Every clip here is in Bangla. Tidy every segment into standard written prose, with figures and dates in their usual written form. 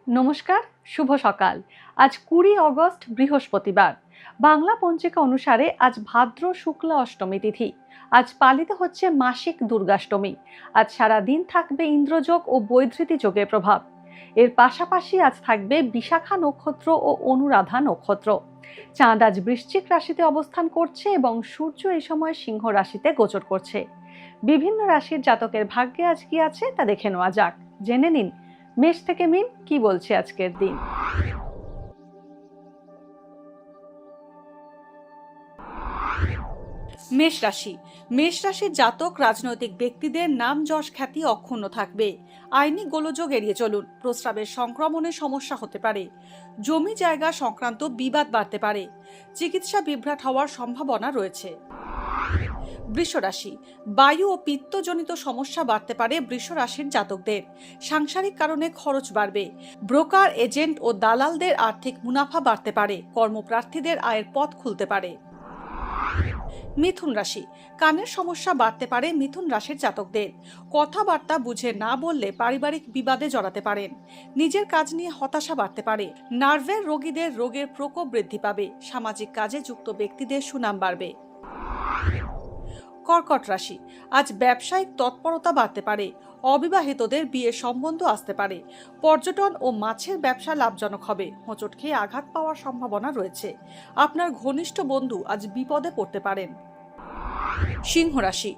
নমস্কার, শুভ সকাল। আজ 20 অগস্ট বৃহস্পতিবার। বাংলা পঞ্জিকা অনুসারে আজ ভাদ্র শুক্লা অষ্টমী তিথি। আজ পালিত হচ্ছে মাসিক দুর্গাষ্টমী। আজ সারা দিন থাকবে ইন্দ্রযোগ ও বৈধৃতি যোগের প্রভাব। এর পাশাপাশি আজ থাকবে বিশাখা নক্ষত্র ও অনুরাধা নক্ষত্র। চাঁদ আজ বৃশ্চিক রাশিতে অবস্থান করছে এবং সূর্য এই সময় সিংহ রাশিতে গোচর করছে। বিভিন্ন রাশির জাতকের ভাগ্যে আজ কি আছে তা দেখে নেওয়া যাক। জেনে নিন মেষ থেকে মিন কি বলছে আজকের দিন। মেষ রাশির জাতক রাজনৈতিক ব্যক্তিদের নাম যশ খ্যাতি অক্ষুণ্ণ থাকবে। আইনি গোলযোগ এড়িয়ে চলুন। প্রস্রাবের সংক্রমণের সমস্যা হতে পারে। জমি জায়গা সংক্রান্ত বিবাদ বাড়তে পারে। চিকিৎসা বিভ্রাট হওয়ার সম্ভাবনা রয়েছে। বৃষ রাশি, বায়ু ও পিত্তজনিত সমস্যা বাড়তে পারে বৃষ রাশির জাতকদের। সাংসারিক কারণে খরচ বাড়বে। ব্রোকার, এজেন্ট ও দালালদের আর্থিক মুনাফা বাড়তে পারে। কর্মপ্রার্থীদের আয়ের পথ খুলতে পারে। মিথুন রাশি, কানের সমস্যা বাড়তে পারে মিথুন রাশির জাতকদের। কথাবার্তা বুঝে না বললে পারিবারিক বিবাদে জড়াতে পারেন। নিজের কাজ নিয়ে হতাশা বাড়তে পারে। নার্ভের রোগীদের রোগের প্রকোপ বৃদ্ধি পাবে। সামাজিক কাজে যুক্ত ব্যক্তিদের সুনাম বাড়বে। কর্কট রাশি, আজ ব্যবসায়িক তৎপরতা বাড়তে পারে। অবিবাহিতদের বিয়ের সম্বন্ধ আসতে পারে। পর্যটন ও মাছের ব্যবসা লাভজনক হবে। হোঁচট খেয়ে আঘাত পাওয়ার সম্ভাবনা রয়েছে। আপনার ঘনিষ্ঠ বন্ধু আজ বিপদে পড়তে পারেন। সিংহ রাশি,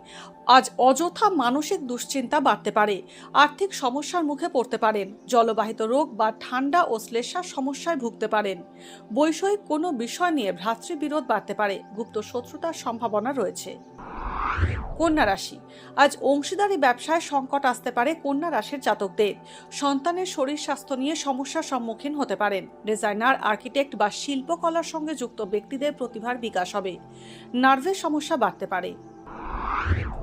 আজ অযথা মানসিক দুশ্চিন্তা বাড়তে পারে। আর্থিক সমস্যার মুখে পড়তে পারেন। জলবাহিত রোগ বা ঠান্ডা ও শ্লেষ্মার সমস্যায় ভুগতে পারেন। বৈষয়িক কোনো বিষয় নিয়ে ভ্রাতৃবিরোধ বাড়তে পারে। গুপ্ত শত্রুতার সম্ভাবনা রয়েছে। কন্যা রাশি, আজ অংশীদারি ব্যবসায় সংকট আসতে পারে কন্যা রাশির জাতকদের। সন্তানের শরীর স্বাস্থ্য নিয়ে সমস্যার সম্মুখীন হতে পারেন। ডিজাইনার, আর্কিটেক্ট বা শিল্পকলার সঙ্গে যুক্ত ব্যক্তিদের প্রতিভার বিকাশ হবে। নার্ভের সমস্যা বাড়তে পারে।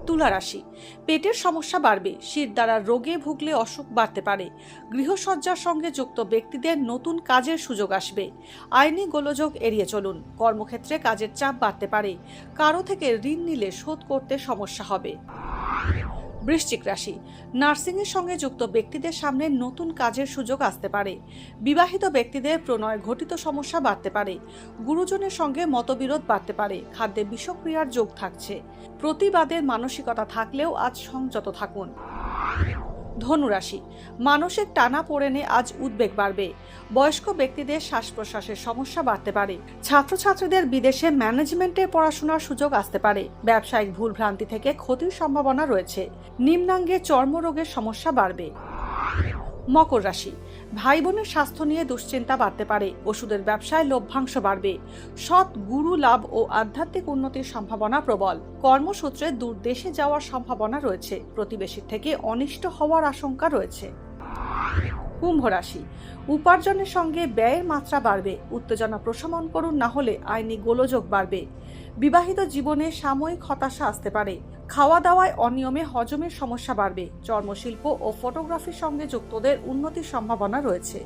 তুলা রাশি, পেটের সমস্যা বাড়বে। শিরদাঁড়ার রোগে ভুগলে অসুখ বাড়তে পারে। গৃহসজ্জার সঙ্গে যুক্ত ব্যক্তিদের নতুন কাজের সুযোগ আসবে। আইনি গোলযোগ এড়িয়ে চলুন। কর্মক্ষেত্রে কাজের চাপ বাড়তে পারে। কারো থেকে ঋণ নিলে শোধ করতে সমস্যা হবে। বৃশ্চিক রাশি, নার্সিংয়ের সঙ্গে যুক্ত ব্যক্তিদের সামনে নতুন কাজের সুযোগ আসতে পারে। বিবাহিত ব্যক্তিদের প্রণয় ঘটিত সমস্যা বাড়তে পারে। গুরুজনের সঙ্গে মতবিরোধ বাড়তে পারে। খাদ্যে বিষক্রিয়ার যোগ থাকছে। প্রতিবাদের মানসিকতা থাকলেও আজ সংযত থাকুন। ধনুরাশি, মানসিক টানাপোড়েনে আজ উদ্বেগ বাড়বে। বয়স্ক ব্যক্তিদের শ্বাস প্রশ্বাসের সমস্যা বাড়তে পারে। ছাত্রছাত্রীদের বিদেশে ম্যানেজমেন্টের পড়াশোনার সুযোগ আসতে পারে। ব্যবসায়িক ভুলভ্রান্তি থেকে ক্ষতির সম্ভাবনা রয়েছে। নিম্নাঙ্গে চর্মরোগের সমস্যা বাড়বে। মকর রাশি, ভাই বোনের স্বাস্থ্য নিয়ে দুশ্চিন্তা বাড়তে পারে। ওষুধের ব্যবসায় লভ্যাংশ বাড়বে। সৎ গুরু লাভ ও আধ্যাত্মিক উন্নতির সম্ভাবনা প্রবল। কর্মসূত্রে দূর দেশে যাওয়ার সম্ভাবনা রয়েছে। প্রতিবেশীর থেকে অনিষ্ট হওয়ার আশঙ্কা রয়েছে। কুম্ভ রাশি, উপার্জনের সঙ্গে ব্যয়ের মাত্রা বাড়বে। উত্তেজনা প্রশমন করুন, না হলে আইনি গোলযোগ বাড়বে। বিবাহিত জীবনে সাময়িক হতাশা আসতে পারে। খাওয়া দাওয়ায় অনিয়মে হজমের সমস্যা বাড়বে। চর্মশিল্প ও ফটোগ্রাফির সঙ্গে যুক্তদের উন্নতির সম্ভাবনা রয়েছে।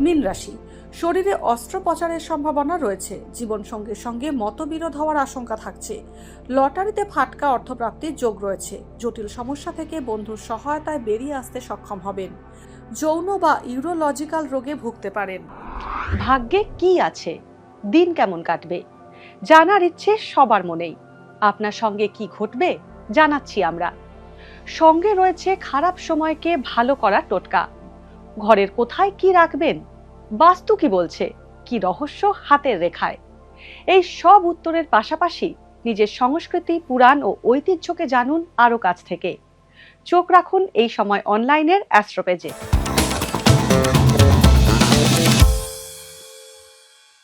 মীন রাশি, শরীরে অস্ত্রোপচারের সম্ভাবনা রয়েছে। জীবনসঙ্গীর সঙ্গে মতবিরোধ হওয়ার আশঙ্কা থাকছে। লটারিতে ফাটকা অর্থপ্রাপ্তির যোগ রয়েছে। জটিল সমস্যা থেকে বন্ধুর সহায়তায় বেরিয়ে আসতে সক্ষম হবেন। যৌন বা ইউরোলজিক্যাল রোগে ভুগতে পারেন। ভাগ্যে কি আছে, দিন কেমন কাটবে, জানার ইচ্ছে সবার মনেই। আপনার সঙ্গে কি ঘটবে জানাচ্ছি আমরা। সঙ্গে রয়েছে খারাপ সময়কে ভালো করার টোটকা। ঘরের কোথায় কি রাখবেন, বাস্তু কি বলছে, কি রহস্য হাতের রেখায়। এই সব উত্তরের পাশাপাশি নিজের সংস্কৃতি, পুরাণ ও ঐতিহ্যকে জানুন আরো কাছ থেকে। চোখ রাখুন এই সময় অনলাইনের অ্যাস্ট্রো পেজে।